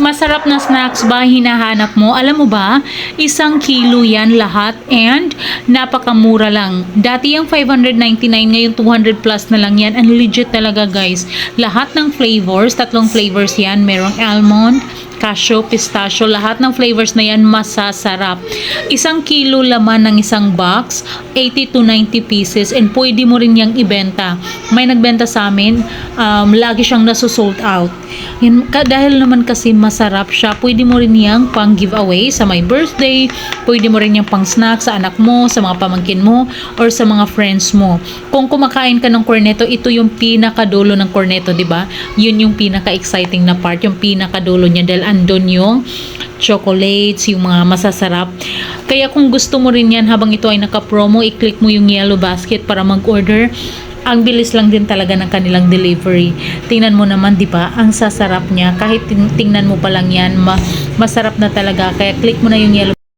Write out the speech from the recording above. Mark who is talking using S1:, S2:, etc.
S1: masarap na snacks ba hinahanap mo? Alam mo ba, 1 kilo yan lahat and napakamura lang. Dati yung 599, ngayon 200 plus na lang yan. And legit talaga guys. Lahat ng flavors, 3 flavors yan. Merong almond, cashew, pistachio, lahat ng flavors na yan masasarap. 1 kilo laman ng isang box, 80 to 90 pieces and pwede mo rin yang ibenta. May nagbenta sa amin, lagi siyang nasusold out. Yan, dahil naman kasi masarap siya, pwede mo rin yang pang giveaway sa my birthday, pwede mo rin yang pang snack sa anak mo, sa mga pamangkin mo, or sa mga friends mo. Kung kumakain ka ng cornetto, ito yung pinakadulo ng cornetto, di ba? Yun yung pinaka-exciting na part, yung pinakadulo niya dahil andun yung chocolates, yung mga masasarap. Kaya kung gusto mo rin yan habang ito ay naka-promo, i-click mo yung yellow basket para mag-order. Ang bilis lang din talaga ng kanilang delivery. Tingnan mo naman, di ba? Ang sasarap niya. Kahit tingnan mo pa lang yan, masarap na talaga. Kaya click mo na yung yellow